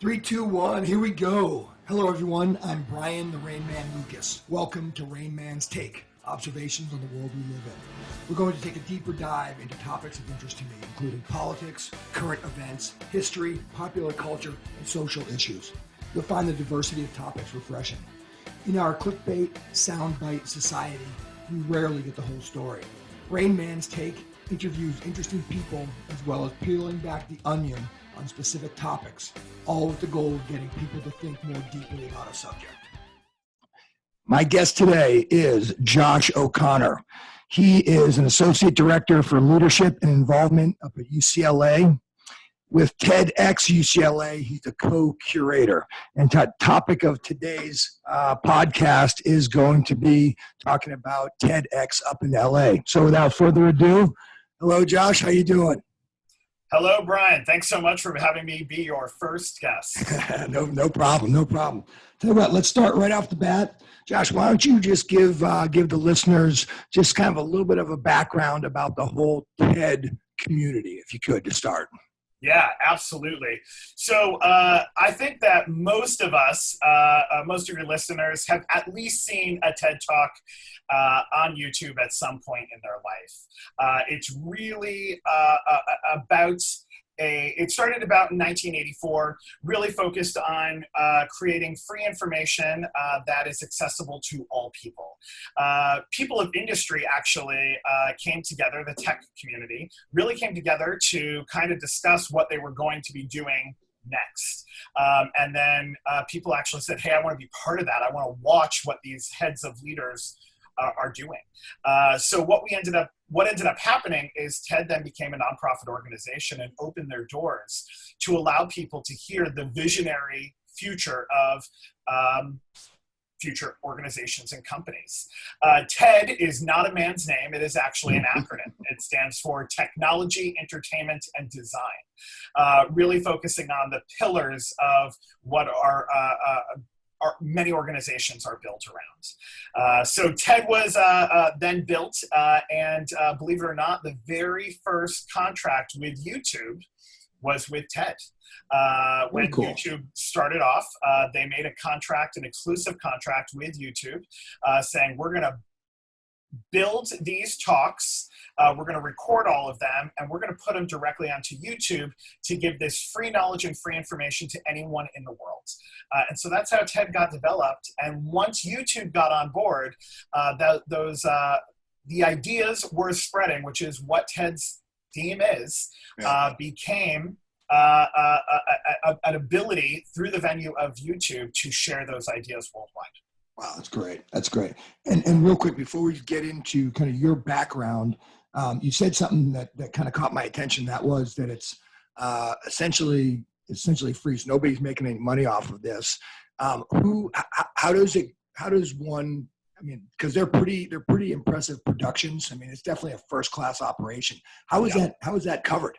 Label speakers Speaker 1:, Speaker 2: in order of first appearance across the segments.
Speaker 1: Three, two, one, here we go. Hello, everyone. I'm Brian, the Rain Man Lucas. Welcome to RAINMAN'S Take, observations on the world we live in. We're going to take a deeper dive into topics of interest to me, including politics, current events, history, popular culture, and social issues. You'll find the diversity of topics refreshing. In our clickbait, soundbite society, we rarely get the whole story. RAINMAN'S Take interviews interesting people as well as peeling back the onion on specific topics, all with the goal of getting people to think more deeply about a subject. My guest today is Josh O'Connor. He is an associate director for leadership and involvement up at UCLA. With TEDxUCLA, he's a co-curator. And the topic of today's podcast is going to be talking about TEDx up in LA. So without further ado, hello, Josh. How you doing?
Speaker 2: Hello, Brian. Thanks so much for having me be your first guest.
Speaker 1: No problem. Tell you what, let's start right off the bat. Josh, why don't you just give the listeners just kind of a little bit of a background about the whole TED community, if you could, to start.
Speaker 2: Yeah, absolutely. So I think that most of us, most of your listeners have at least seen a TED Talk on YouTube at some point in their life. It's really it started about in 1984, really focused on creating free information that is accessible to all people. People of industry actually came together, the tech community, really came together to kind of discuss what they were going to be doing next. And then people actually said, hey, I want to be part of that. I want to watch what these heads of leaders are doing. So what ended up happening is TED then became a nonprofit organization and opened their doors to allow people to hear the visionary future of future organizations and companies. TED is not a man's name. It is actually an acronym. It stands for Technology, Entertainment, and Design, really focusing on the pillars of what many organizations are built around. So TED was then built, and believe it or not, the very first contract with YouTube was with TED. When
Speaker 1: cool.
Speaker 2: YouTube started off, they made a contract, an exclusive contract with YouTube, saying we're going to build these talks, we're going to record all of them, and we're going to put them directly onto YouTube to give this free knowledge and free information to anyone in the world. And so that's how TED got developed. And once YouTube got on board, the ideas were spreading, which is what TED's theme is, became an ability through the venue of YouTube to share those ideas worldwide.
Speaker 1: Wow, that's great. And real quick, before we get into kind of your background, you said something that kind of caught my attention. That was that it's essentially free. So nobody's making any money off of this. How does one? I mean, because they're pretty impressive productions. I mean, it's definitely a first class operation. How is that covered?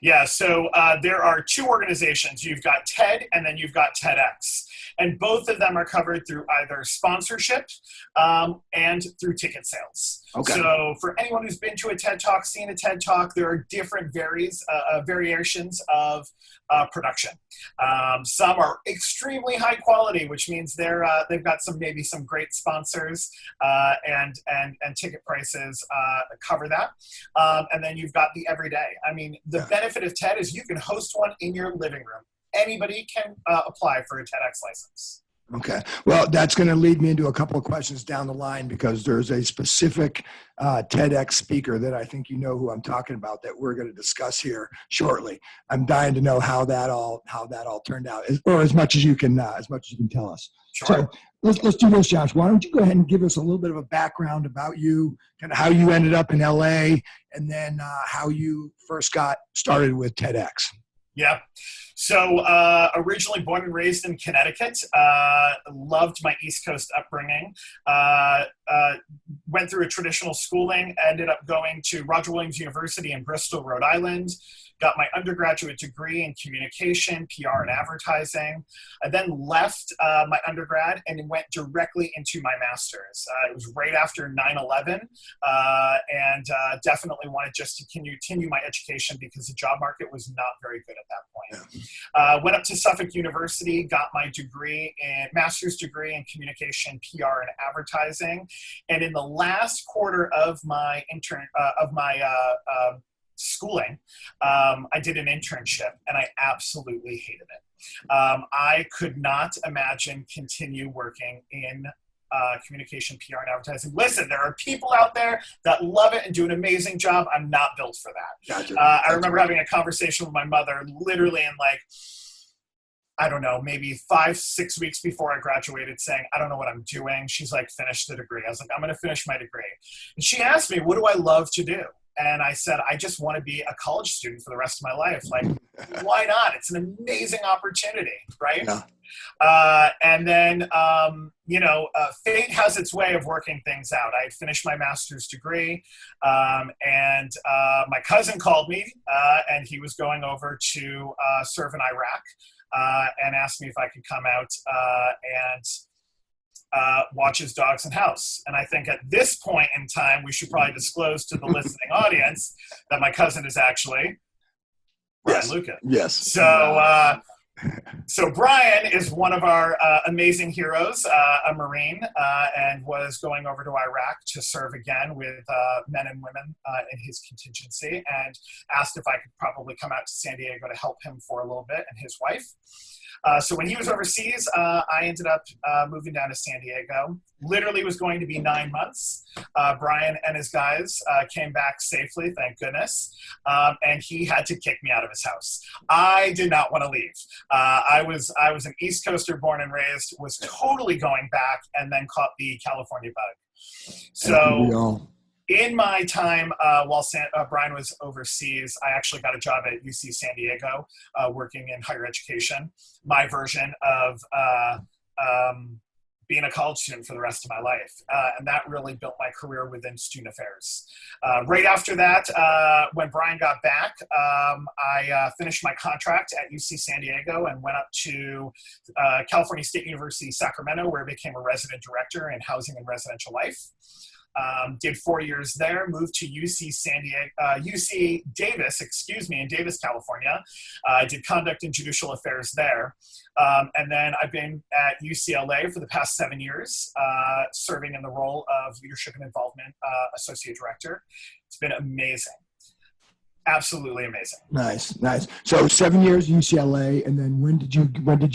Speaker 2: Yeah, so there are two organizations. You've got TED and then you've got TEDx. And both of them are covered through either sponsorship and through ticket sales.
Speaker 1: Okay.
Speaker 2: So for anyone who's been to a TED Talk, seen a TED Talk, there are different variations of production. Some are extremely high quality, which means they've got maybe some great sponsors and ticket prices cover that. And then you've got the everyday. I mean, the benefit of TED is you can host one in your living room. Anybody can apply for a TEDx license.
Speaker 1: Okay. Well, that's going to lead me into a couple of questions down the line, because there's a specific TEDx speaker that I think you know who I'm talking about that we're going to discuss here shortly. I'm dying to know how that all turned out, or as much as you can tell us.
Speaker 2: Sure.
Speaker 1: So let's do this, Josh. Why don't you go ahead and give us a little bit of a background about you, kind of how you ended up in LA, and then how you first got started with TEDx.
Speaker 2: Yeah. So originally born and raised in Connecticut, loved my East Coast upbringing, went through a traditional schooling, ended up going to Roger Williams University in Bristol, Rhode Island, got my undergraduate degree in communication, PR, and advertising. I then left my undergrad and went directly into my master's. It was right after 9/11, and definitely wanted just to continue my education because the job market was not very good at that point. Went up to Suffolk University, got my master's degree in communication, PR, and advertising. And in the last quarter of my schooling, I did an internship, and I absolutely hated it. I could not imagine continue working in communication, PR, and advertising. Listen, there are people out there that love it and do an amazing job. I'm not built for that.
Speaker 1: Gotcha.
Speaker 2: I remember having a conversation with my mother literally in I don't know, maybe 5-6 weeks before I graduated, saying, I don't know what I'm doing. She's like, finish the degree. I was like, I'm going to finish my degree. And she asked me, what do I love to do? And I said, I just want to be a college student for the rest of my life. Like, why not? It's an amazing opportunity, right? Yeah. And then, fate has its way of working things out. I had finished my master's degree, and my cousin called me, and he was going over to serve in Iraq, and asked me if I could come out and watch his dogs and house. And I think at this point in time, we should probably disclose to the listening audience that my cousin is actually Brian Luca.
Speaker 1: Yes.
Speaker 2: So Brian is one of our amazing heroes, a Marine, and was going over to Iraq to serve again with men and women in his contingency, and asked if I could probably come out to San Diego to help him for a little bit, and his wife. So when he was overseas, I ended up moving down to San Diego. Literally was going to be 9 months. Brian and his guys came back safely, thank goodness. And he had to kick me out of his house. I did not want to leave. I was an East Coaster born and raised, was totally going back, and then caught the California bug. So in my time while Brian was overseas, I actually got a job at UC San Diego working in higher education, my version of being a college student for the rest of my life. And that really built my career within student affairs. Right after that, when Brian got back, I finished my contract at UC San Diego and went up to California State University, Sacramento, where I became a resident director in housing and residential life. Did 4 years there, moved to UC Davis, in Davis, California. Did conduct and judicial affairs there. And then I've been at UCLA for the past 7 years, serving in the role of leadership and involvement associate director. It's been amazing. Absolutely amazing.
Speaker 1: Nice. So 7 years UCLA, and then when did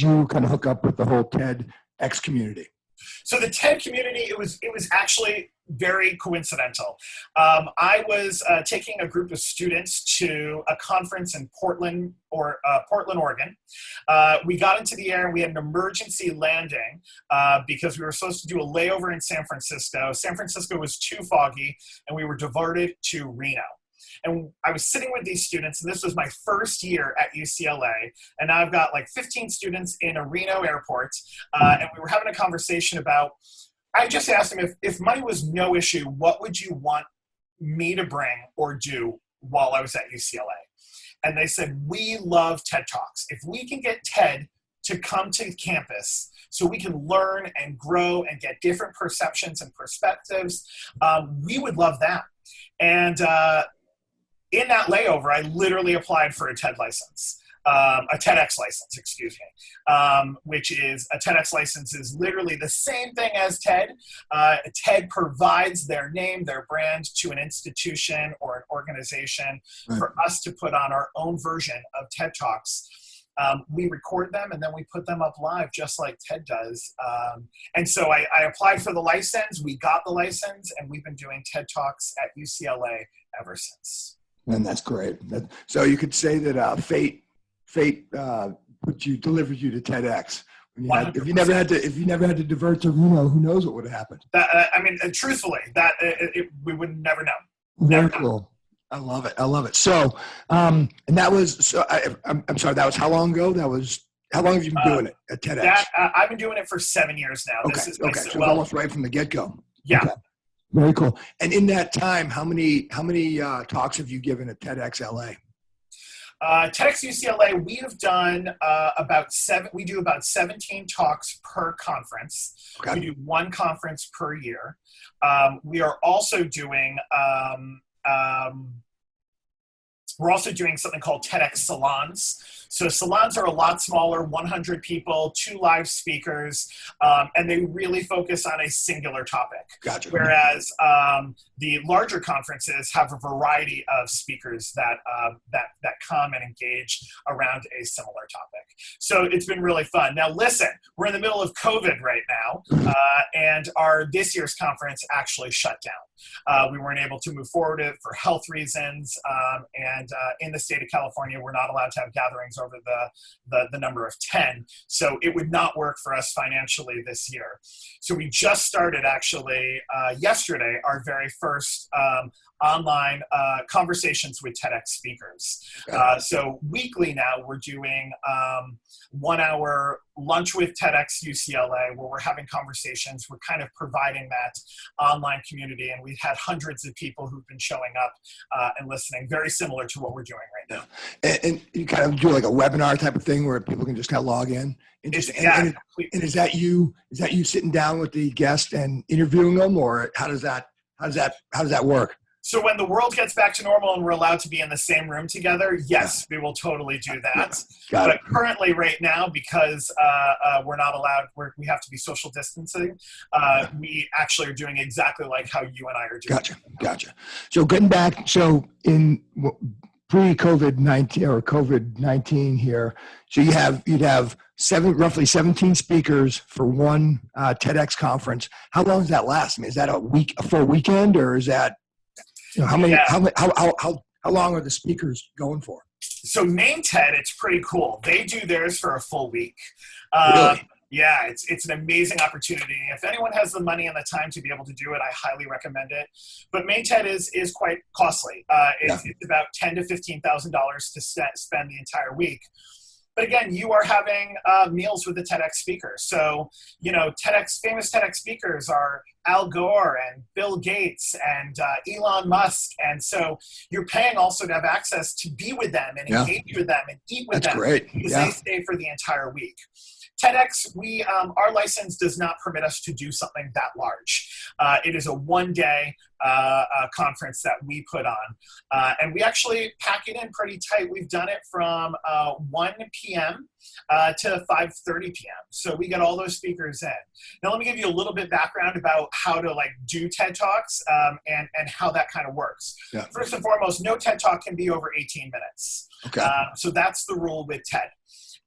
Speaker 1: you kind of hook up with the whole TEDx community?
Speaker 2: So the TED community, it was actually very coincidental. I was taking a group of students to a conference in Portland, Oregon. We got into the air and we had an emergency landing because we were supposed to do a layover in San Francisco. San Francisco was too foggy, and we were diverted to Reno. And I was sitting with these students, and this was my first year at UCLA. And now I've got like 15 students in a Reno airport. And we were having a conversation about, I just asked them, if money was no issue, what would you want me to bring or do while I was at UCLA? And they said, we love TED Talks. If we can get TED to come to campus so we can learn and grow and get different perceptions and perspectives, we would love that. And in that layover, I literally applied for a TED license, a TEDx license, which is a TEDx license is literally the same thing as TED. TED provides their name, their brand to an institution or an organization for us to put on our own version of TED Talks. We record them and then we put them up live just like TED does. And so I applied for the license, we got the license, and we've been doing TED Talks at UCLA ever since.
Speaker 1: And that's great. So you could say that fate delivered you to TEDx. If you never had to divert to Reno, who knows what would have happened?
Speaker 2: Truthfully, we would never know.
Speaker 1: Very cool. I love it. So, and that was I'm sorry. That was how long ago? How long have you been doing it at TEDx?
Speaker 2: I've been doing it for 7 years now.
Speaker 1: Okay. So almost right from the get-go.
Speaker 2: Yeah.
Speaker 1: Okay. Very cool. And in that time, how many talks have you given at TEDx LA?
Speaker 2: TEDx UCLA, we have done about 17 talks per conference. Okay. We do one conference per year. We are also doing We're also doing something called TEDx salons. So salons are a lot smaller, 100 people, 2 live speakers, and they really focus on a singular topic.
Speaker 1: Gotcha.
Speaker 2: Whereas the larger conferences have a variety of speakers that come and engage around a similar topic. So it's been really fun. Now listen, we're in the middle of COVID right now, and this year's conference actually shut down. We weren't able to move forward for health reasons, and in the state of California, we're not allowed to have gatherings over the number of 10. So it would not work for us financially this year. So we just started actually yesterday our very first online conversations with TEDx speakers. So weekly now we're doing 1 hour lunch with TEDxUCLA where we're having conversations. We're kind of providing that online community, and we've had hundreds of people who've been showing up and listening, very similar to what we're doing right now.
Speaker 1: And you kind of do like a webinar type of thing where people can just kind of log in. And is that you sitting down with the guest and interviewing them, or how does that work?
Speaker 2: So when the world gets back to normal and we're allowed to be in the same room together, yes, we will totally do that. But currently right now, because we're not allowed, we have to be social distancing, we actually are doing exactly like how you and I are doing.
Speaker 1: Gotcha. So getting back, so in pre-COVID-19 or COVID-19 here, so you'd have roughly 17 speakers for one TEDx conference. How long does that last? I mean, is that a full weekend, or is that, how long are the speakers going for?
Speaker 2: So Main TED, it's pretty cool. They do theirs for a full week.
Speaker 1: Really?
Speaker 2: Yeah, it's an amazing opportunity. If anyone has the money and the time to be able to do it, I highly recommend it. But Main TED is quite costly. It's about $10,000 to $15,000 to spend the entire week. But again, you are having meals with the TEDx speakers. So, famous TEDx speakers are Al Gore and Bill Gates and Elon Musk. And so you're paying also to have access to be with them and engage with them and eat with them.
Speaker 1: That's great.
Speaker 2: Because they stay for the entire week. TEDx, our license does not permit us to do something that large. It is a one-day conference that we put on. And we actually pack it in pretty tight. We've done it from 1 p.m. To 5:30 p.m. So we get all those speakers in. Now let me give you a little bit background about how to do TED Talks and how that kind of works. Yeah. First and foremost, no TED Talk can be over 18 minutes. Okay. So that's the rule with TED.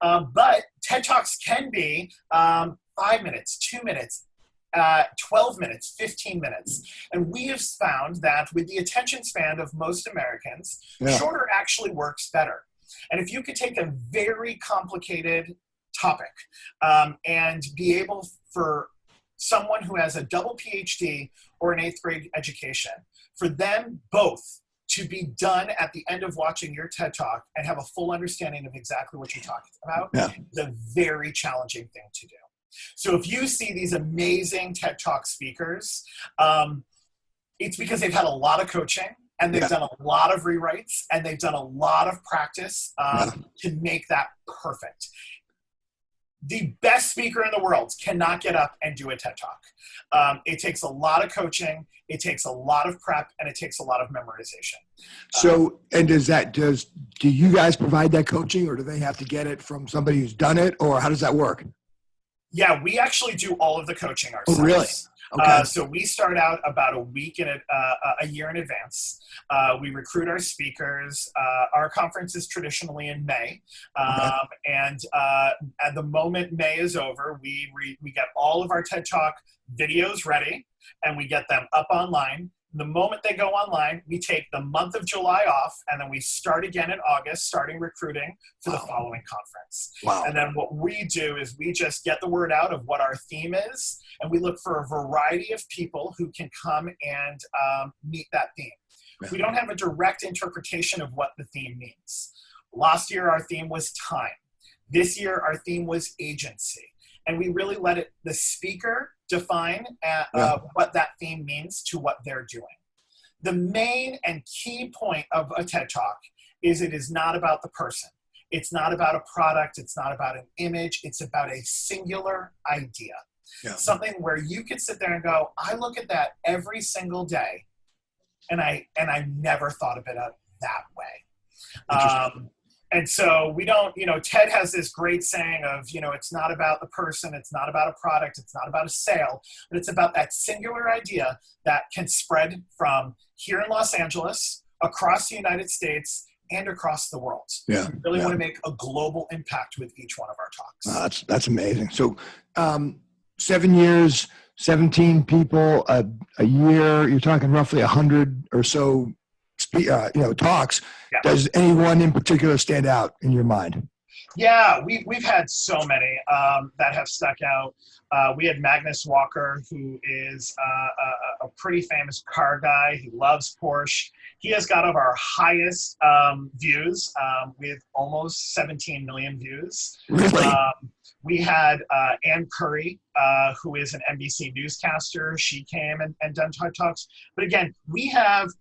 Speaker 2: But TED Talks can be 5 minutes, 2 minutes, 12 minutes, 15 minutes. And we have found that with the attention span of most Americans, shorter actually works better. And if you could take a very complicated topic and be able for someone who has a double PhD or an 8th grade education, for them both to be done at the end of watching your TED Talk and have a full understanding of exactly what you're talking about is a very challenging thing to do. So if you see these amazing TED Talk speakers, it's because they've had a lot of coaching and they've done a lot of rewrites and they've done a lot of practice to make that perfect. The best speaker in the world cannot get up and do a TED Talk. It takes a lot of coaching, it takes a lot of prep, and it takes a lot of memorization.
Speaker 1: So, and do you guys provide that coaching, or do they have to get it from somebody who's done it, or how does that work?
Speaker 2: Yeah, we actually do all of the coaching ourselves.
Speaker 1: Oh, really? Okay.
Speaker 2: So we start out about a week a year in advance. We recruit our speakers. Our conference is traditionally in May. And at the moment May is over, we get all of our TED Talk videos ready and we get them up online. The moment they go online, we take the month of July off, and then we start again in August, starting recruiting for the following conference. Wow. And then what we do is we just get the word out of what our theme is, and we look for a variety of people who can come and meet that theme. Yeah. We don't have a direct interpretation of what the theme means. Last year, our theme was time. This year, our theme was agency. And we really let the speaker define what that theme means to what they're doing. The main and key point of a TED Talk is it is not about the person. It's not about a product. It's not about an image. It's about a singular idea. Yeah. Something where you could sit there and go, I look at that every single day, and I never thought of it that way. And so we don't, TED has this great saying of, it's not about the person, it's not about a product, it's not about a sale, but it's about that singular idea that can spread from here in Los Angeles, across the United States, and across the world.
Speaker 1: Yeah.
Speaker 2: We really want to make a global impact with each one of our talks.
Speaker 1: That's amazing. So 7 years, 17 people a year, you're talking roughly 100 or so talks.
Speaker 2: Yeah.
Speaker 1: Does anyone in particular stand out in your mind?
Speaker 2: Yeah, we've had so many that have stuck out. We had Magnus Walker, who is a pretty famous car guy. He loves Porsche. He has got of our highest views with almost 17 million views.
Speaker 1: Really?
Speaker 2: We had Ann Curry, who is an NBC newscaster. She came and done TED Talks. But again,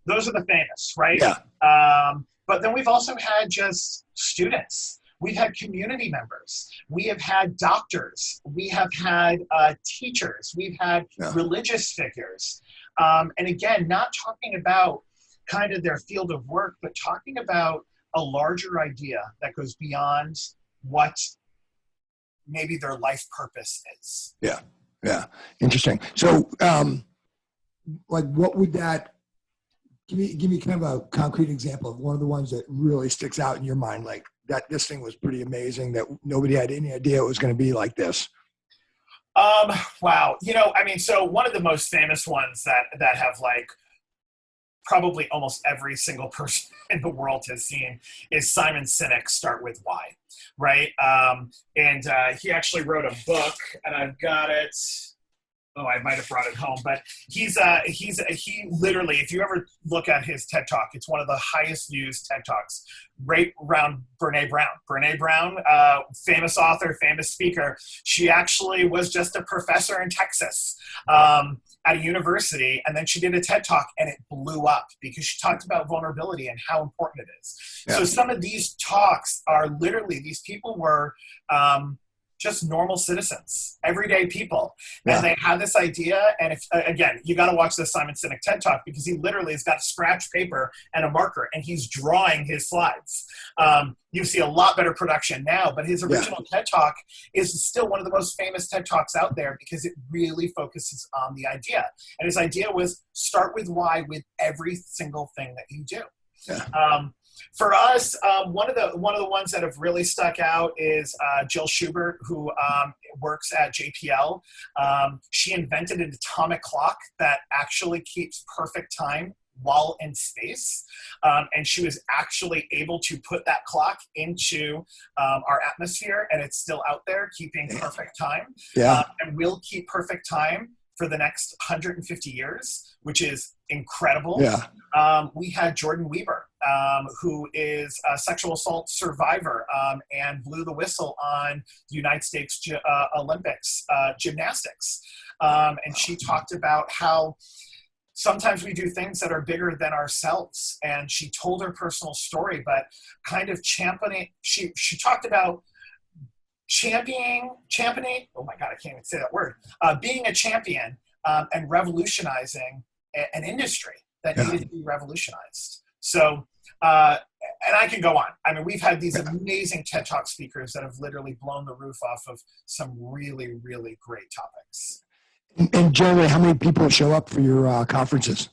Speaker 2: those are the famous, right?
Speaker 1: Yeah.
Speaker 2: But then we've also had just students. We've had community members. We have had doctors. We have had teachers. We've had religious figures. And again, not talking about kind of their field of work, but talking about a larger idea that goes beyond what maybe their life purpose is.
Speaker 1: Yeah. Yeah. Interesting. So, what would that, give me kind of a concrete example of one of the ones that really sticks out in your mind, like that this thing was pretty amazing, that nobody had any idea it was going to be like this.
Speaker 2: Wow. So one of the most famous ones that have like probably almost every single person in the world has seen is Simon Sinek, Start With Why, right? And he actually wrote a book, and I've got it. Oh, I might have brought it home, but he literally, if you ever look at his TED Talk, it's one of the highest used TED Talks, right around Brene Brown. Brene Brown, famous author, famous speaker. She actually was just a professor in Texas at a university, and then she did a TED Talk, and it blew up because she talked about vulnerability and how important it is. Yeah. So some of these talks are literally, these people were just normal citizens, everyday people. And they had this idea. And again, you got to watch the Simon Sinek TED Talk, because he literally has got scratch paper and a marker, and he's drawing his slides. You see a lot better production now, but his original TED Talk is still one of the most famous TED Talks out there, because it really focuses on the idea. And his idea was start with why with every single thing that you do. Yeah. For us, one of the ones that have really stuck out is Jill Schubert, who works at JPL. She invented an atomic clock that actually keeps perfect time while in space. And she was actually able to put that clock into our atmosphere, and it's still out there keeping perfect time. Yeah. And will keep perfect time for the next 150 years, which is incredible. Yeah. We had Jordan Weber, who is a sexual assault survivor and blew the whistle on the United States Olympics gymnastics. And she talked about how sometimes we do things that are bigger than ourselves. And she told her personal story, but kind of championing, she talked about championing, oh my God, I can't even say that word, being a champion and revolutionizing an industry that needed to be revolutionized. So, and I can go on. I mean, we've had these amazing TED Talk speakers that have literally blown the roof off of some really, really great topics.
Speaker 1: And generally, how many people show up for your conferences?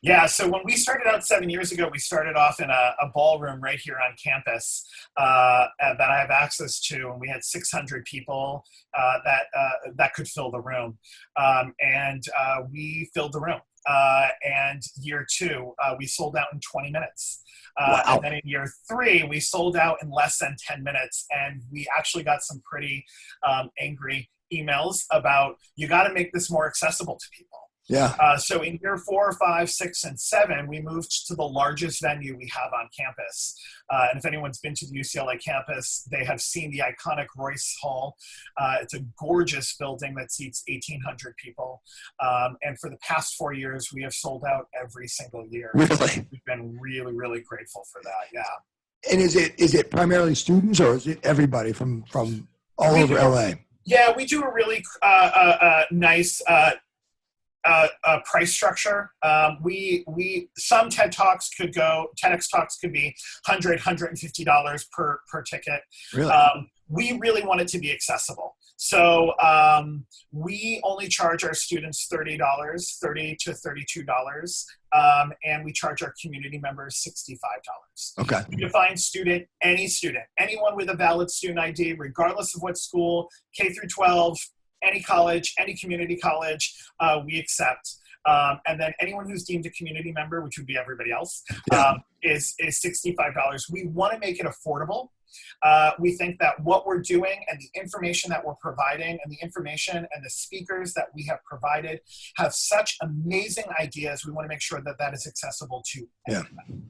Speaker 2: Yeah, so when we started out 7 years ago, we started off in a ballroom right here on campus that I have access to, and we had 600 people that could fill the room, and we filled the room. And year two, we sold out in 20 minutes. Wow. And then in year three, we sold out in less than 10 minutes, and we actually got some pretty angry emails about, you got to make this more accessible to people. Yeah. So in year 4, 5, 6, and 7, we moved to the largest venue we have on campus. And if anyone's been to the UCLA campus, they have seen the iconic Royce Hall. It's a gorgeous building that seats 1,800 people. And for the past 4 years, we have sold out every single year.
Speaker 1: Really?
Speaker 2: We've been really, really grateful for that. Yeah.
Speaker 1: And is it primarily students, or is it everybody from all over LA?
Speaker 2: Yeah, we do a really nice price structure. Some TEDx talks could be $150 per ticket.
Speaker 1: Really?
Speaker 2: We really want it to be accessible. So we only charge our students $30 to $32, and we charge our community members $65.
Speaker 1: Okay.
Speaker 2: We define student, anyone with a valid student ID, regardless of what school, K through 12, any college, any community college, we accept. And then anyone who's deemed a community member, which would be everybody else, is $65. We want to make it affordable. We think that what we're doing and the information that we're providing and the information and the speakers that we have provided have such amazing ideas. We want to make sure that that is accessible to everybody.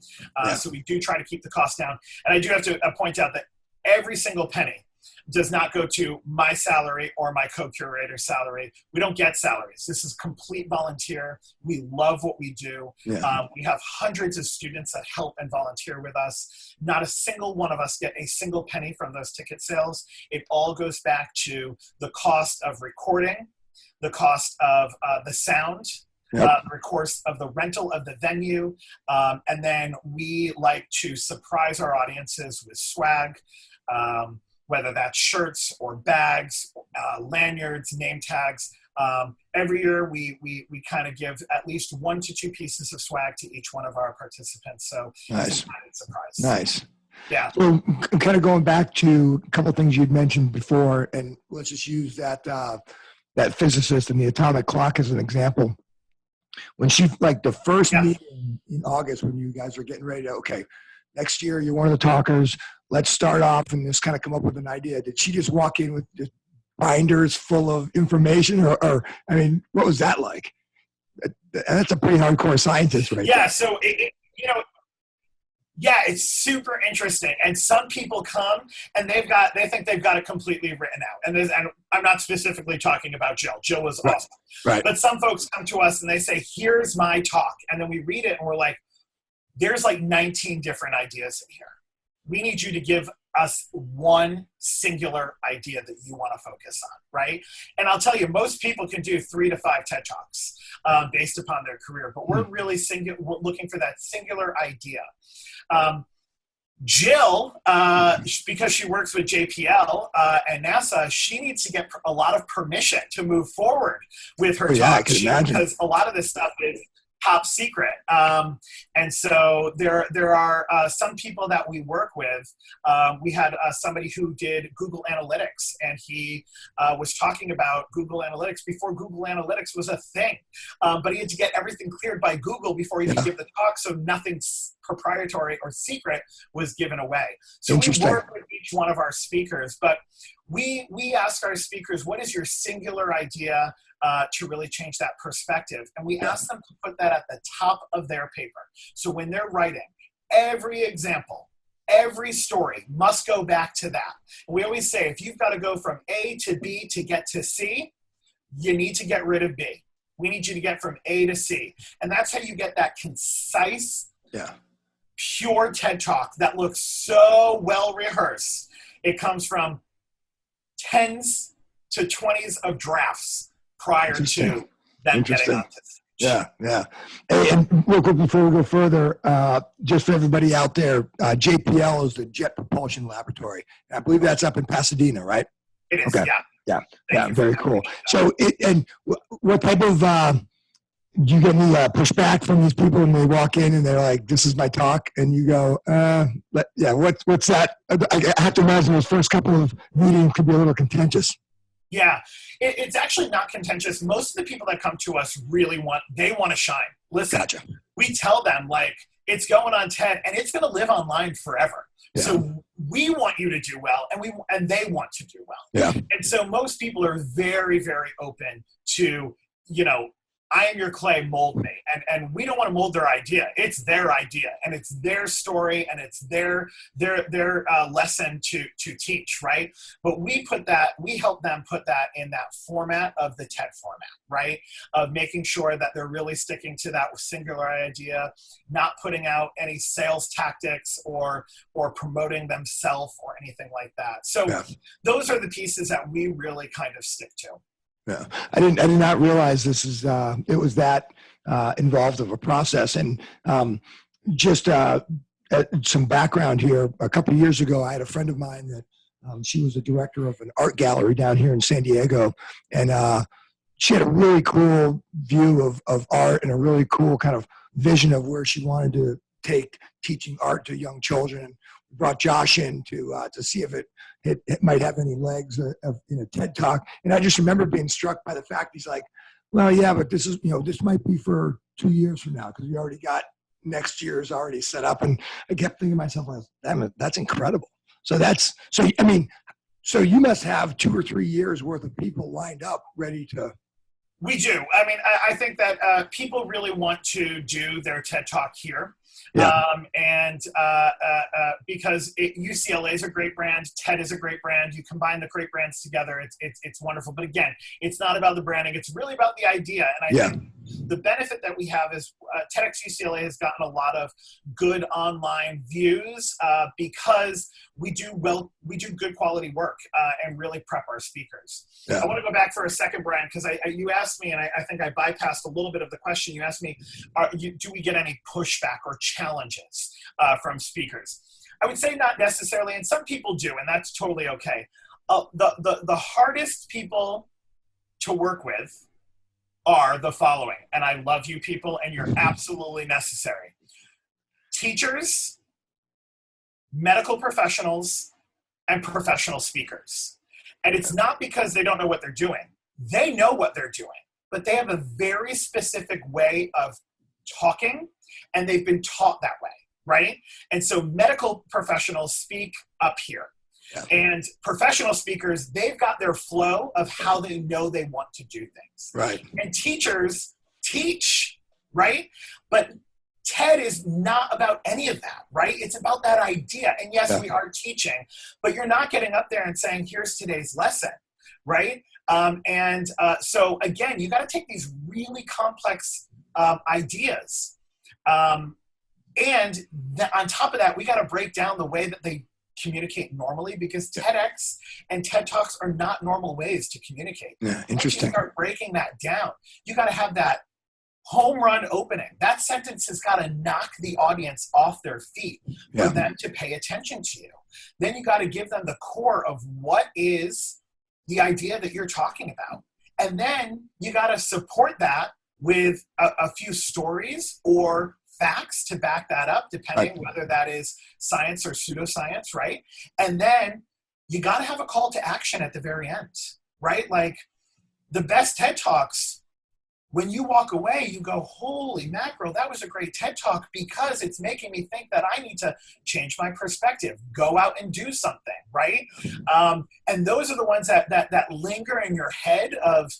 Speaker 2: So we do try to keep the cost down. And I do have to point out that every single penny does not go to my salary or my co-curator's salary. We don't get salaries. This is complete volunteer. We love what we do. We have hundreds of students that help and volunteer with us. Not a single one of us get a single penny from those ticket sales. It all goes back to the cost of recording, the cost of the sound, the course of the rental of the venue. And then we like to surprise our audiences with swag. Whether that's shirts or bags, lanyards, name tags. Every year we kind of give at least 1 to 2 pieces of swag to each one of our participants. So
Speaker 1: nice.
Speaker 2: It's a surprise.
Speaker 1: Nice.
Speaker 2: Yeah.
Speaker 1: So kind of going back to a couple of things you'd mentioned before, and let's just use that physicist and the atomic clock as an example. When she, like the first meeting in August, when you guys were getting ready to, okay, next year you're one of the talkers, let's start off and just kind of come up with an idea. Did she just walk in with just binders full of information, or I mean, what was that like? That's a pretty hardcore scientist, right?
Speaker 2: Yeah. So it's super interesting. And some people come and they think they've got it completely written out. And I'm not specifically talking about Jill. Jill was awesome.
Speaker 1: Right.
Speaker 2: But some folks come to us and they say, "Here's my talk," and then we read it and we're like, "There's like 19 different ideas in here. We need you to give us one singular idea that you want to focus on," right? And I'll tell you, most people can do 3 to 5 TED Talks based upon their career, but we're really we're looking for that singular idea. Jill, because she works with JPL and NASA, she needs to get a lot of permission to move forward with her talk, because a lot of this stuff is top secret. And so there are some people that we work with. We had somebody who did Google Analytics, and he was talking about Google Analytics before Google Analytics was a thing. But he had to get everything cleared by Google before he could give the talk, so nothing proprietary or secret was given away. So we work with each one of our speakers, but we ask our speakers, what is your singular idea to really change that perspective? And we ask them to put that at the top of their paper. So when they're writing, every example, every story must go back to that. And we always say, if you've got to go from A to B to get to C, you need to get rid of B. We need you to get from A to C. And that's how you get that concise, pure TED Talk that looks so well rehearsed. It comes from 10s to 20s of drafts prior to them getting on to stage.
Speaker 1: Yeah. And real quick before we go further, just for everybody out there, JPL is the Jet Propulsion Laboratory. I believe that's up in Pasadena, right?
Speaker 2: It is,
Speaker 1: okay. Yeah, very cool. So, what type of, do you get any pushback from these people when they walk in and they're like, "This is my talk," and you go, what's that? I have to imagine those first couple of meetings could be a little contentious.
Speaker 2: Yeah, it's actually not contentious. Most of the people that come to us really want to shine. Listen, we tell them, like, it's going on TED and it's going to live online forever. Yeah. So we want you to do well, and they want to do well.
Speaker 1: Yeah.
Speaker 2: And so most people are very, very open to, I am your clay, mold me. And we don't want to mold their idea. It's their idea, and it's their story, and it's their lesson to teach, right? But we help them put that in that format of the TED format, right? Of making sure that they're really sticking to that singular idea, not putting out any sales tactics or promoting themselves or anything like that. So those are the pieces that we really kind of stick to.
Speaker 1: Yeah, I did not realize this is it was that involved of a process. And just some background here. A couple of years ago, I had a friend of mine that she was the director of an art gallery down here in San Diego, and she had a really cool view of art and a really cool kind of vision of where she wanted to take teaching art to young children. And we brought Josh in to see if it might have any legs in a TED Talk. And I just remember being struck by the fact he's like, well, yeah, but this is, this might be for 2 years from now because we already got next year's already set up. And I kept thinking to myself, damn, that's incredible. So you must have 2 or 3 years worth of people lined up ready to.
Speaker 2: We do. I mean, I think that people really want to do their TED Talk here.
Speaker 1: Yeah.
Speaker 2: Because UCLA is a great brand, TED is a great brand. You combine the great brands together, it's wonderful. But again, it's not about the branding; it's really about the idea. And I think the benefit that we have is TEDxUCLA has gotten a lot of good online views because we do good quality work and really prep our speakers. Yeah. I want to go back for a second, Brian, because you asked me, and I think I bypassed a little bit of the question. You asked me, do we get any pushback or challenges from speakers? I would say not necessarily, and some people do, and that's totally okay. The hardest people to work with are the following, and I love you people, and you're absolutely necessary. Teachers, medical professionals, and professional speakers. And it's not because they don't know what they're doing. They know what they're doing, but they have a very specific way of talking, and they've been taught that way, right? And so medical professionals speak up here. Yeah. And professional speakers, they've got their flow of how they know they want to do things.
Speaker 1: Right.
Speaker 2: And teachers teach, right? But TED is not about any of that, right? It's about that idea. And yes, we are teaching, but you're not getting up there and saying, here's today's lesson, right? So again, you got to take these really complex ideas. And on top of that, we got to break down the way that they communicate normally, because TEDx and TED Talks are not normal ways to communicate.
Speaker 1: Yeah, interesting.
Speaker 2: Once you start breaking that down, you got to have that home run opening. That sentence has got to knock the audience off their feet for them to pay attention to you. Then you got to give them the core of what is the idea that you're talking about. And then you got to support that with a few stories or facts to back that up, depending whether that is science or pseudoscience, right? And then you got to have a call to action at the very end, right? Like the best TED Talks, when you walk away, you go, holy mackerel, that was a great TED Talk, because it's making me think that I need to change my perspective, go out and do something, right? And those are the ones that linger in your head of,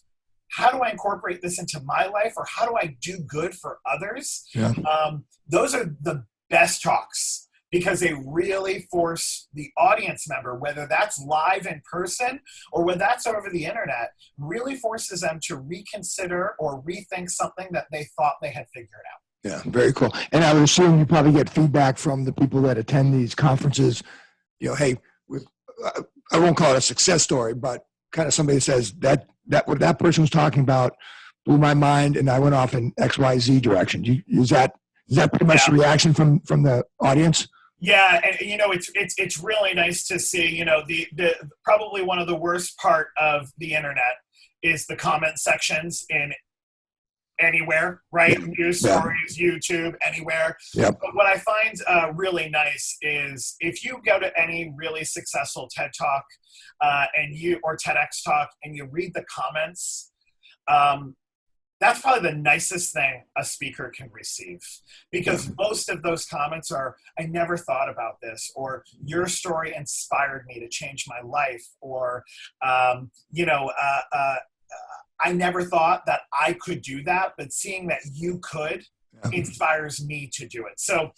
Speaker 2: how do I incorporate this into my life, or how do I do good for others? Yeah. Those are the best talks, because they really force the audience member, whether that's live in person or whether that's over the internet, really forces them to reconsider or rethink something that they thought they had figured out.
Speaker 1: Yeah, very cool. And I would assume you probably get feedback from the people that attend these conferences, hey, I won't call it a success story, but kind of somebody says that what that person was talking about blew my mind, and I went off in XYZ direction. Is that pretty much the reaction from the audience?
Speaker 2: Yeah, and it's really nice to see. The probably one of the worst part of the internet is the comment sections in anywhere, right? News stories, YouTube, anywhere. But what I find really nice is if you go to any really successful TED Talk or TEDx talk, and you read the comments, that's probably the nicest thing a speaker can receive, because most of those comments are, I never thought about this, or your story inspired me to change my life, or I never thought that I could do that, but seeing that you could inspires me to do it. So,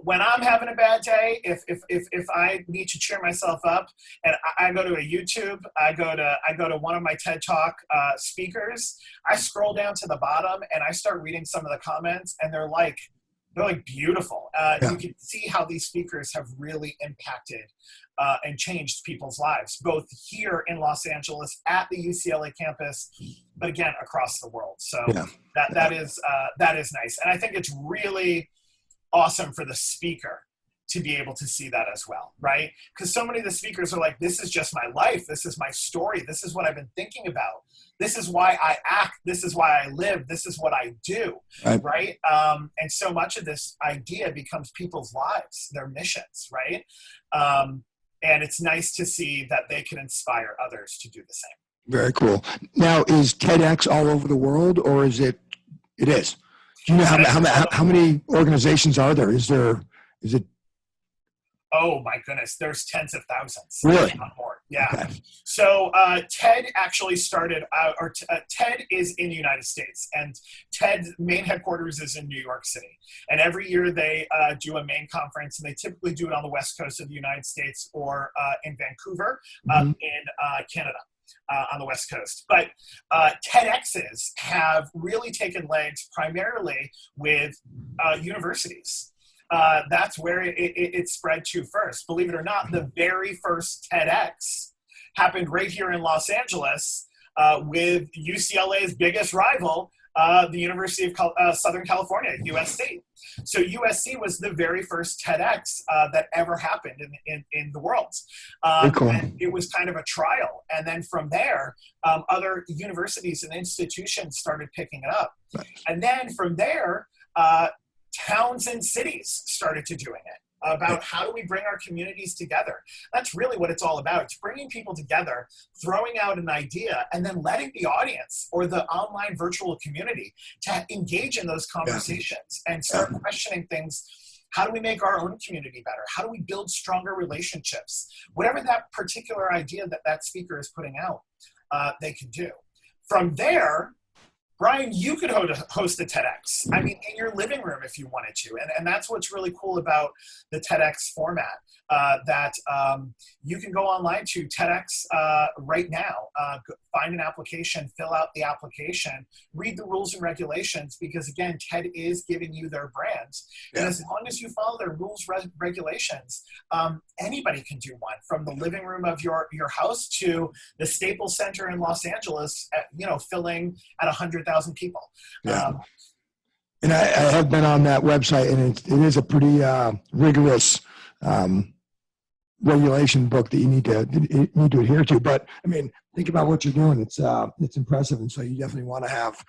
Speaker 2: when I'm having a bad day, if I need to cheer myself up, and I go to a YouTube, I go to one of my TED Talk speakers, I scroll down to the bottom and I start reading some of the comments, and they're like, They're like beautiful.
Speaker 1: Yeah.
Speaker 2: You can see how these speakers have really impacted and changed people's lives, both here in Los Angeles at the UCLA campus, but again, across the world. So
Speaker 1: Yeah.
Speaker 2: that is nice. And I think it's really awesome for the speaker to be able to see that as well, right? Because so many of the speakers are like, this is just my life. This is my story. This is what I've been thinking about. This is why I act. This is why I live. This is what I do, right? And so much of this idea becomes people's lives, their missions, right? And it's nice to see that they can inspire others to do the same.
Speaker 1: Very cool. Now, is TEDx all over the world, or is it? It is. Do you know how many organizations are there? Is it?
Speaker 2: Oh my goodness, there's tens of thousands.
Speaker 1: Really?
Speaker 2: Not more. Yeah.
Speaker 1: Okay.
Speaker 2: So TED actually started, TED is in the United States, and TED's main headquarters is in New York City. And every year they do a main conference, and they typically do it on the West Coast of the United States or in Vancouver, in Canada. On the West Coast. But TEDx's have really taken legs primarily with universities. That's where it spread to first. Believe it or not, the very first TEDx happened right here in Los Angeles with UCLA's biggest rival, the University of Southern California, USC. So USC was the very first TEDx that ever happened in the world.
Speaker 1: Cool.
Speaker 2: And it was kind of a trial. And then from there, other universities and institutions started picking it up.
Speaker 1: Right.
Speaker 2: And then from there, towns and cities started to doing it, about how do we bring our communities together. That's really what it's all about. It's bringing people together, throwing out an idea, and then letting the audience or the online virtual community to engage in those conversations and start questioning things. How do we make our own community better? How do we build stronger relationships? Whatever that particular idea that speaker is putting out, they can do. From there, Brian, you could host a TEDx. I mean, in your living room if you wanted to. And that's what's really cool about the TEDx format, that you can go online to TEDx right now, find an application, fill out the application, read the rules and regulations, because again, TED is giving you their brand. And as long as you follow their rules, regulations, anybody can do one, from the living room of your house to the Staples Center in Los Angeles, filling at 100,000 people.
Speaker 1: And I have been on that website, and it is a pretty rigorous regulation book that you need to adhere to. But I mean, think about what you're doing. It's impressive, and so you definitely want to have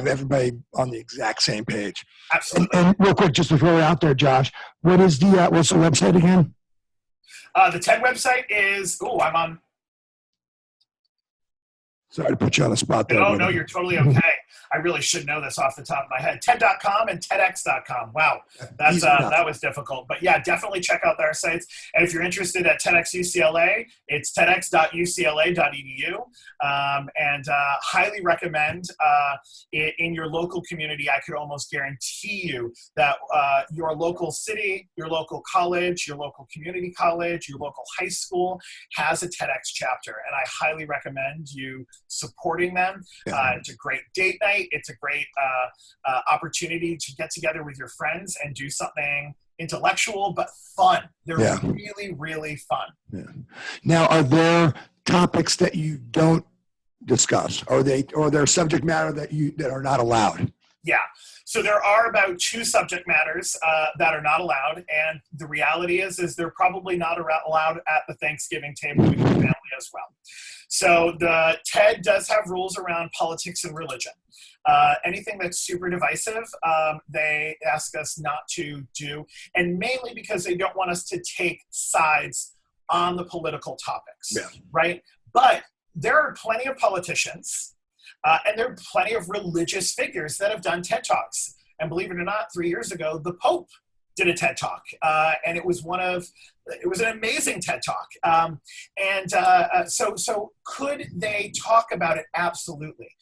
Speaker 1: everybody on the exact same page.
Speaker 2: Absolutely.
Speaker 1: And real quick, just to throw it out there, Josh, what's the website again?
Speaker 2: The TED website is I'm on.
Speaker 1: Sorry to put you on the spot there.
Speaker 2: No, you're totally okay. I really should know this off the top of my head. TED.com and TEDx.com. Wow, that was difficult. But yeah, definitely check out their sites. And if you're interested at TEDxUCLA, it's TEDx.ucla.edu. And highly recommend in your local community. I could almost guarantee you that your local city, your local college, your local community college, your local high school has a TEDx chapter. And I highly recommend you supporting them. It's a great date night. It's a great opportunity to get together with your friends and do something intellectual but fun. They're really, really fun.
Speaker 1: Yeah. Now, are there topics that you don't discuss, or their subject matter that are not allowed?
Speaker 2: Yeah. So there are about 2 subject matters that are not allowed, and the reality is they're probably not allowed at the Thanksgiving table with your family as well. So the TED does have rules around politics and religion. Anything that's super divisive, they ask us not to do, and mainly because they don't want us to take sides on the political topics, right? But there are plenty of politicians and there are plenty of religious figures that have done TED Talks. And believe it or not, 3 years ago, the Pope did a TED Talk. And it was an amazing TED Talk. So could they talk about it? Absolutely.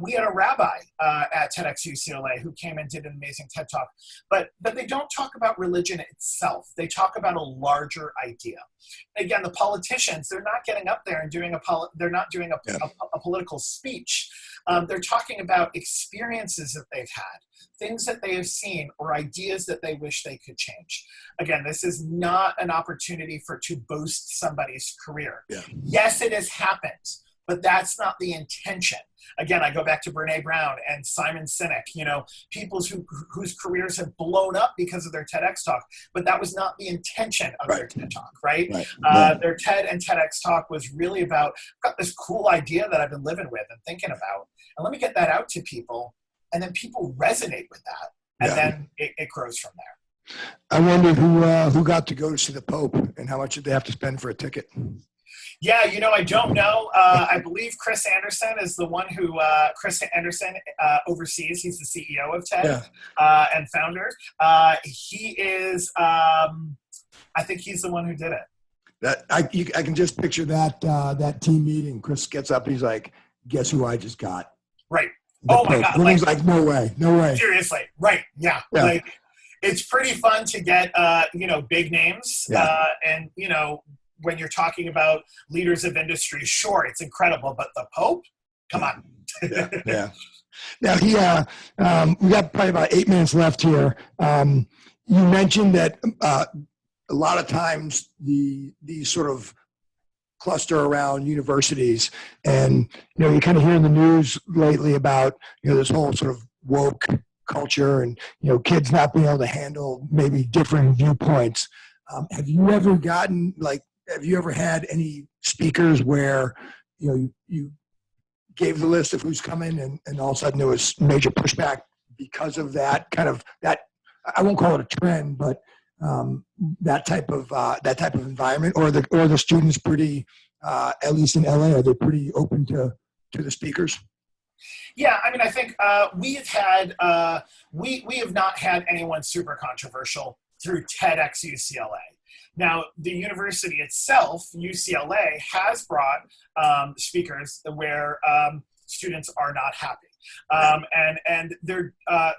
Speaker 2: We had a rabbi at TEDxUCLA who came and did an amazing TED Talk, but they don't talk about religion itself. They talk about a larger idea. Again, the politicians, they're not getting up there and doing a political speech. They're talking about experiences that they've had, things that they have seen, or ideas that they wish they could change. Again, this is not an opportunity to boast somebody's career.
Speaker 1: Yeah.
Speaker 2: Yes, it has happened, but that's not the intention. Again, I go back to Brene Brown and Simon Sinek, people whose careers have blown up because of their TEDx talk, but that was not the intention of their TED talk, right? Their TED and TEDx talk was really about, I've got this cool idea that I've been living with and thinking about, and let me get that out to people, and then people resonate with that, and then it grows from there.
Speaker 1: I wondered who got to go to see the Pope, and how much did they have to spend for a ticket?
Speaker 2: Yeah, I don't know. I believe Chris Anderson is the one who oversees. He's the CEO of TED and founder. He is, I think he's the one who did it.
Speaker 1: I can just picture that team meeting. Chris gets up, he's like, "Guess who I just got?"
Speaker 2: Right.
Speaker 1: Oh my God. Everyone's like, no way.
Speaker 2: Seriously. Right. Yeah. Like, it's pretty fun to get, big names. And, when you're talking about leaders of industry, sure, it's incredible, but the Pope, come on.
Speaker 1: Yeah. Now, we got probably about 8 minutes left here. You mentioned that a lot of times these sort of cluster around universities, and you kind of hear in the news lately about this whole sort of woke culture, and kids not being able to handle maybe different viewpoints. Have you ever had any speakers where you gave the list of who's coming, and all of a sudden there was major pushback because of that I won't call it a trend, but that type of environment, or the students pretty, at least in LA, are they pretty open to the speakers?
Speaker 2: Yeah, I mean, I think we have not had anyone super controversial through TEDxUCLA. Now, the university itself, UCLA, has brought speakers where students are not happy. And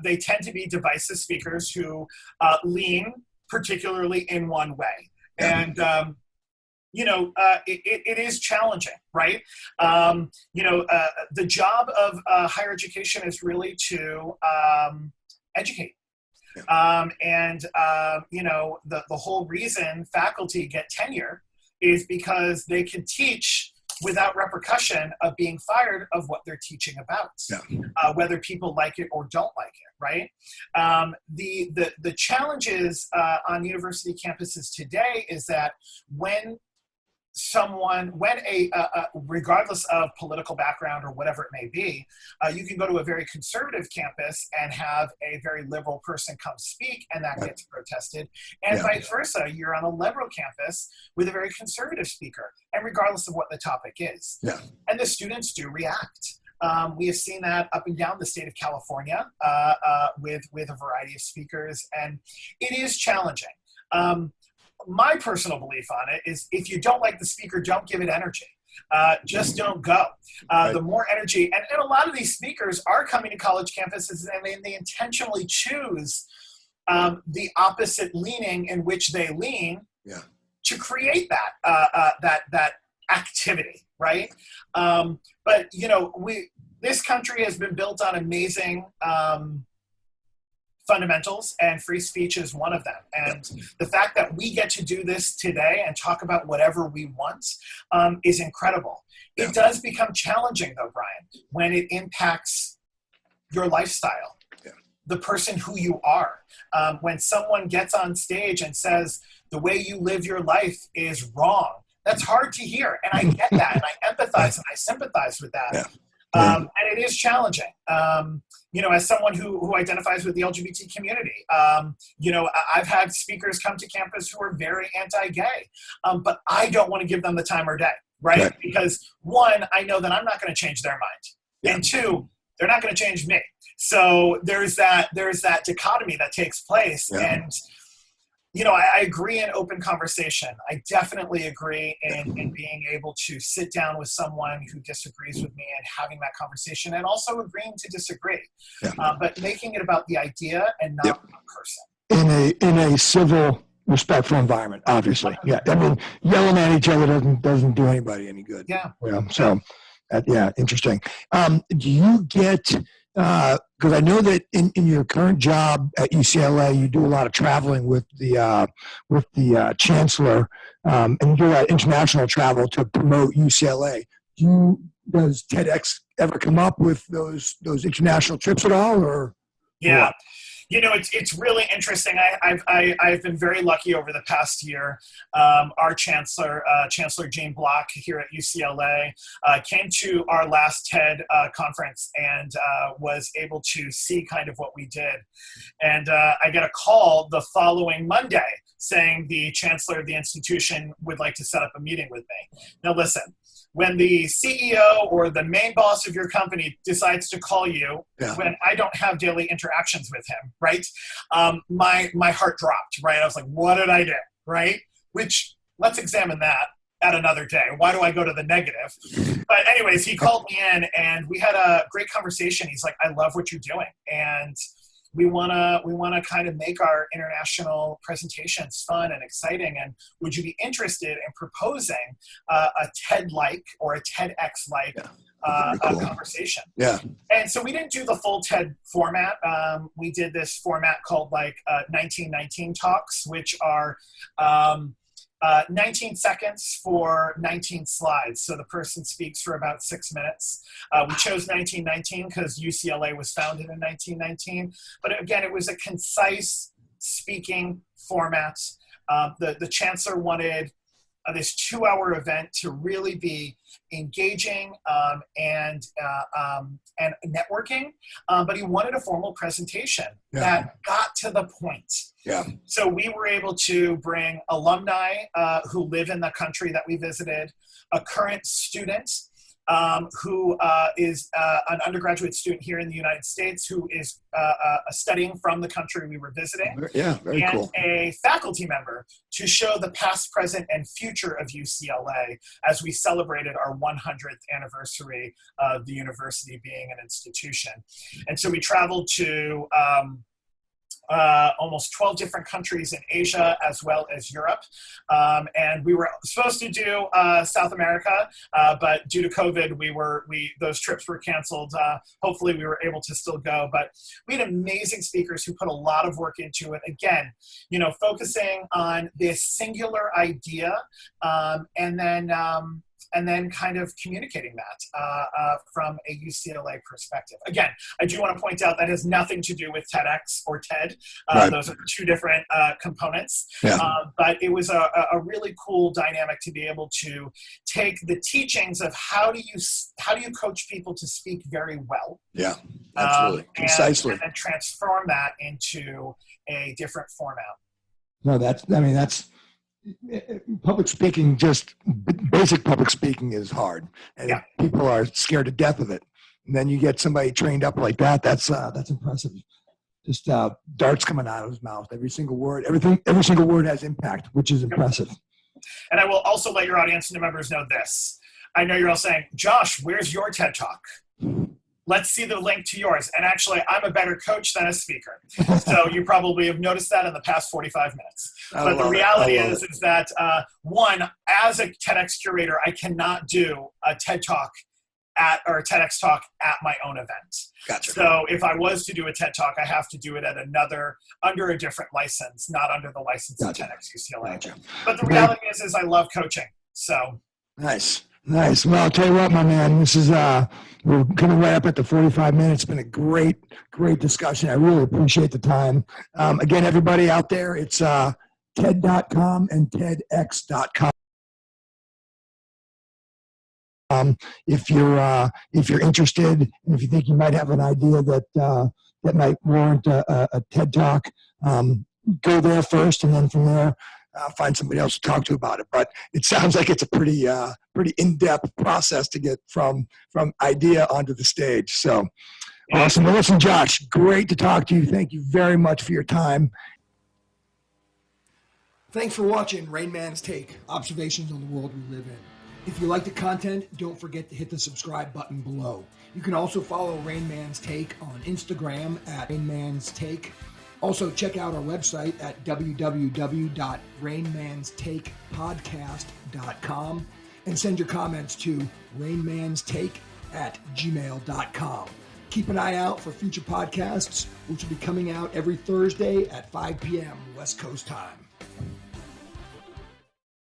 Speaker 2: they tend to be divisive speakers who lean particularly in one way. And, it is challenging, right? The job of higher education is really to educate. The whole reason faculty get tenure is because they can teach without repercussion of being fired of what they're teaching about, whether people like it or don't like it, right? The challenges on university campuses today is that when regardless of political background or whatever it may be, you can go to a very conservative campus and have a very liberal person come speak, and that gets protested. And vice versa, you're on a liberal campus with a very conservative speaker, and regardless of what the topic is. And the students do react. We have seen that up and down the state of California with a variety of speakers, and it is challenging. My personal belief on it is, if you don't like the speaker, don't give it energy. Just don't go. The more energy, and a lot of these speakers are coming to college campuses, and they intentionally choose the opposite leaning in which they lean to create that activity, right? But this country has been built on amazing fundamentals, and free speech is one of them. And the fact that we get to do this today and talk about whatever we want is incredible. It does become challenging, though, Brian, when it impacts your lifestyle, the person who you are. When someone gets on stage and says, the way you live your life is wrong, that's hard to hear. And I get that, and I empathize and I sympathize with that. And it is challenging. As someone who identifies with the LGBT community, I've had speakers come to campus who are very anti-gay, but I don't want to give them the time of day, right? Because one, I know that I'm not going to change their mind. And two, they're not going to change me. So there's that dichotomy that takes place. And I agree in open conversation. I definitely agree in being able to sit down with someone who disagrees with me and having that conversation, and also agreeing to disagree, but making it about the idea and not the person.
Speaker 1: In a civil, respectful environment, obviously. I mean, yelling at each other doesn't do anybody any good. So Yeah, interesting. Do you get, because I know that in your current job at UCLA, you do a lot of traveling with the chancellor, and you do a lot of international travel to promote UCLA. Does TEDx ever come up with those international trips at all, or?
Speaker 2: Yeah. It's really interesting. I've been very lucky over the past year. Our Chancellor Gene Block here at UCLA, came to our last TED conference and was able to see kind of what we did. And I get a call the following Monday saying the Chancellor of the institution would like to set up a meeting with me. Now listen, when the CEO or the main boss of your company decides to call you, when I don't have daily interactions with him, right? My heart dropped, right? I was like, what did I do, right? Which, let's examine that at another day. Why do I go to the negative? But anyways, he called me in and we had a great conversation. He's like, I love what you're doing. And we want to kind of make our international presentations fun and exciting. And would you be interested in proposing a TED-like or a TEDx-like cool conversation? Yeah. And so we didn't do the full TED format. We did this format called 1919 talks, which are 19 seconds for 19 slides. So the person speaks for about 6 minutes. We chose 1919 because UCLA was founded in 1919. But again, it was a concise speaking format. The chancellor wanted this 2-hour event to really be engaging and networking, but he wanted a formal presentation that got to the point. Yeah. So we were able to bring alumni who live in the country that we visited, a current student who is an undergraduate student here in the United States who is studying from the country we were visiting. Yeah, very cool. And a faculty member to show the past, present, and future of UCLA as we celebrated our 100th anniversary of the university being an institution. And so we traveled to almost 12 different countries in Asia as well as Europe. And we were supposed to do South America, but due to COVID, those trips were canceled. Hopefully we were able to still go, but we had amazing speakers who put a lot of work into it. Again, focusing on this singular idea, and then kind of communicating that from a UCLA perspective. Again, I do want to point out that has nothing to do with TEDx or TED. Right. Those are two different components. Yeah. But it was a really cool dynamic to be able to take the teachings of how do you coach people to speak very well. Yeah, absolutely. Concisely. And transform that into a different format. No, that's public speaking, just basic public speaking is hard, and people are scared to death of it. And then you get somebody trained up like that. That's impressive. Just darts coming out of his mouth. Every single word has impact, which is impressive. And I will also let your audience and members know this. I know you're all saying, Josh, where's your TED Talk? Let's see the link to yours. And actually, I'm a better coach than a speaker. So you probably have noticed that in the past 45 minutes. But the reality is that, one, as a TEDx curator, I cannot do a TED Talk or a TEDx talk at my own event. Gotcha. So if I was to do a TED Talk, I have to do it at under a different license, not under the license of TEDx UCLA. Gotcha. But the reality is I love coaching. So nice. Nice. Well, I'll tell you what, my man, this is, we're coming right up at the 45 minutes. It's been a great discussion. I really appreciate the time. Again, everybody out there, it's TED.com and TEDx.com. If you're interested, and if you think you might have an idea that might warrant a TED Talk, go there first, and then from there, find somebody else to talk to about it. But it sounds like it's a pretty in-depth process to get from idea onto the stage. So awesome. Well, listen, Josh, great to talk to you. Thank you very much for your time. Thanks for watching Rain Man's Take, Observations on the World We Live in. If you like the content, don't forget to hit the subscribe button below. You can also follow Rain Man's Take on Instagram at Rain Man's Take. Also, check out our website at www.rainmanstakepodcast.com.
Speaker 1: and send your comments to rainmanstake@gmail.com. Keep an eye out for future podcasts, which will be coming out every Thursday at 5 p.m. West Coast time.